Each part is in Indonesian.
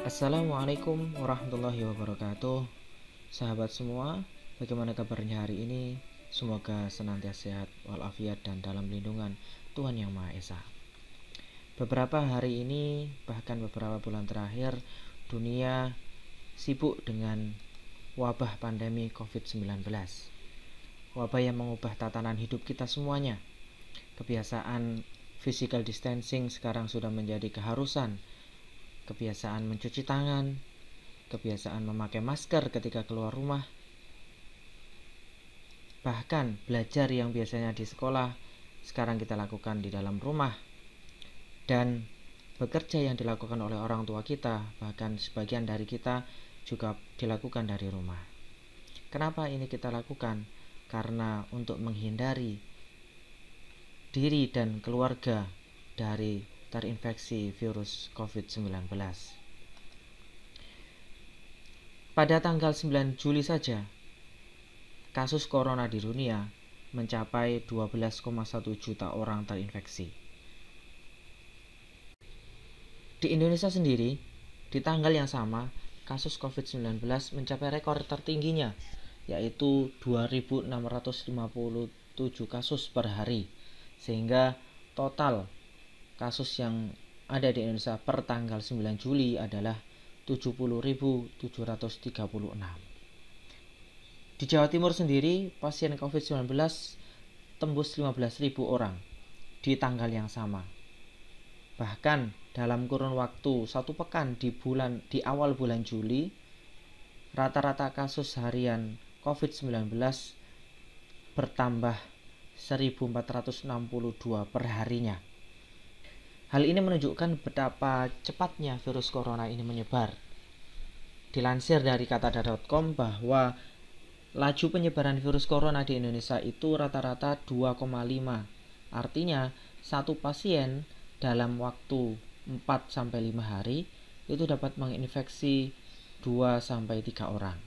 Assalamualaikum warahmatullahi wabarakatuh. Sahabat semua, bagaimana kabarnya hari ini? Semoga senantiasa sehat walafiat dan dalam lindungan Tuhan Yang Maha Esa. Beberapa hari ini, bahkan beberapa bulan terakhir, dunia sibuk dengan wabah pandemi COVID-19. Wabah yang mengubah tatanan hidup kita semuanya. Kebiasaan physical distancing sekarang sudah menjadi keharusan. Kebiasaan mencuci tangan, kebiasaan memakai masker ketika keluar rumah, bahkan belajar yang biasanya di sekolah sekarang kita lakukan di dalam rumah, dan bekerja yang dilakukan oleh orang tua kita, bahkan sebagian dari kita juga dilakukan dari rumah. Kenapa ini kita lakukan? Karena untuk menghindari diri dan keluarga dari terinfeksi virus COVID-19. Pada tanggal 9 Juli saja, kasus corona di dunia mencapai 12,1 juta orang terinfeksi. Di Indonesia sendiri, di tanggal yang sama, kasus COVID-19 mencapai rekor tertingginya, yaitu 2.657 kasus per hari, sehingga total kasus yang ada di Indonesia per tanggal 9 Juli adalah 70.736. Di Jawa Timur sendiri, pasien COVID-19 tembus 15.000 orang di tanggal yang sama. Bahkan dalam kurun waktu 1 pekan di awal bulan Juli, rata-rata kasus harian COVID-19 bertambah 1.462 per harinya. Hal ini menunjukkan betapa cepatnya virus corona ini menyebar. Dilansir dari katadata.com bahwa laju penyebaran virus corona di Indonesia itu rata-rata 2,5. Artinya, satu pasien dalam waktu 4-5 hari itu dapat menginfeksi 2-3 orang.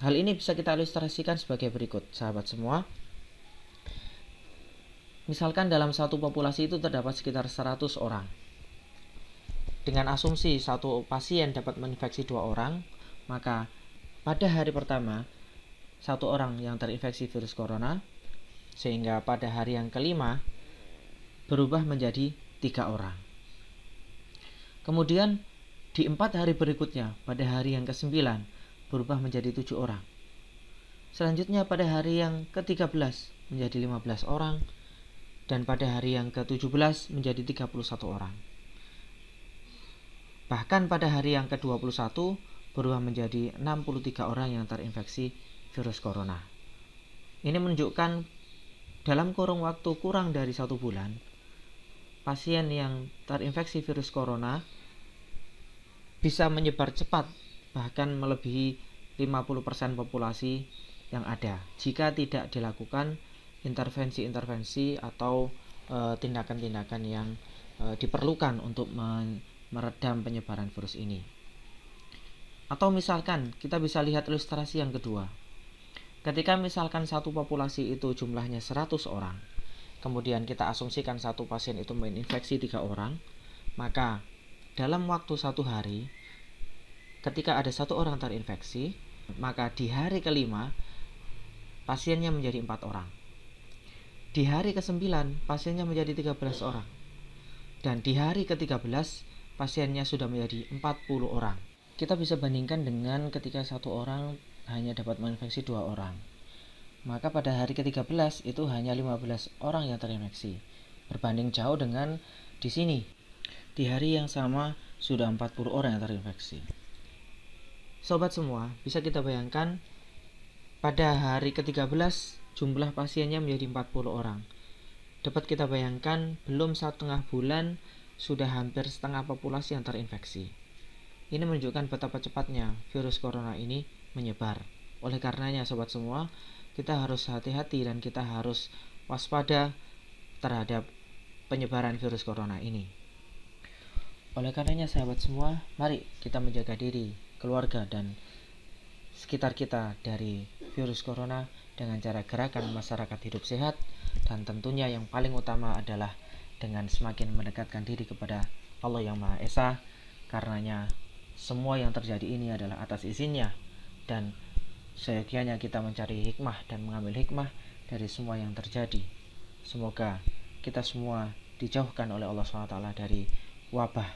Hal ini bisa kita ilustrasikan sebagai berikut, sahabat semua. Misalkan dalam satu populasi itu terdapat sekitar 100 orang. Dengan asumsi satu pasien dapat menginfeksi 2 orang, maka pada hari pertama 1 orang yang terinfeksi virus corona, sehingga pada hari yang kelima berubah menjadi 3 orang. Kemudian di 4 hari berikutnya, pada hari yang ke-9 berubah menjadi 7 orang. Selanjutnya pada hari yang ke-13 menjadi 15 orang, dan pada hari yang ke-17 menjadi 31 orang. Bahkan pada hari yang ke-21 berubah menjadi 63 orang yang terinfeksi virus corona. Ini menunjukkan dalam kurun waktu kurang dari 1 bulan, pasien yang terinfeksi virus corona bisa menyebar cepat, bahkan melebihi 50% populasi yang ada, jika tidak dilakukan intervensi-intervensi atau tindakan-tindakan yang diperlukan untuk meredam penyebaran virus ini. Atau misalkan kita bisa lihat ilustrasi yang kedua. Ketika misalkan satu populasi itu jumlahnya 100 orang, kemudian kita asumsikan satu pasien itu menginfeksi 3 orang, maka dalam waktu 1 hari, ketika ada 1 orang terinfeksi, maka di hari kelima pasiennya menjadi 4 orang. Di hari ke-9 pasiennya menjadi 13 orang. Dan di hari ke-13 pasiennya sudah menjadi 40 orang. Kita bisa bandingkan dengan ketika 1 orang hanya dapat menginfeksi 2 orang. Maka pada hari ke-13 itu hanya 15 orang yang terinfeksi. Berbanding jauh dengan di sini. Di hari yang sama sudah 40 orang yang terinfeksi. Sobat semua, bisa kita bayangkan pada hari ke-13 jumlah pasiennya menjadi 40 orang. Dapat kita bayangkan belum 1,5 bulan sudah hampir setengah populasi yang terinfeksi. Ini menunjukkan betapa cepatnya virus corona ini menyebar. Oleh karenanya sobat semua, kita harus hati-hati dan kita harus waspada terhadap penyebaran virus corona ini. Oleh karenanya sahabat semua, mari kita menjaga diri, keluarga dan sekitar kita dari virus corona dengan cara gerakan masyarakat hidup sehat, dan tentunya yang paling utama adalah dengan semakin mendekatkan diri kepada Allah yang Maha Esa, Karenanya semua yang terjadi ini adalah atas izinnya, dan seyogianya kita mencari hikmah dan mengambil hikmah dari semua yang terjadi. Semoga kita semua dijauhkan oleh Allah SWT dari wabah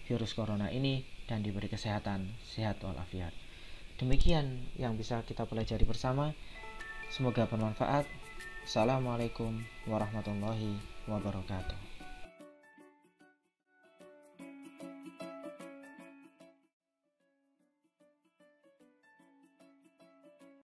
virus corona ini dan diberi kesehatan, sehat walafiat. Demikian yang bisa kita pelajari bersama. Semoga bermanfaat. Assalamualaikum warahmatullahi wabarakatuh.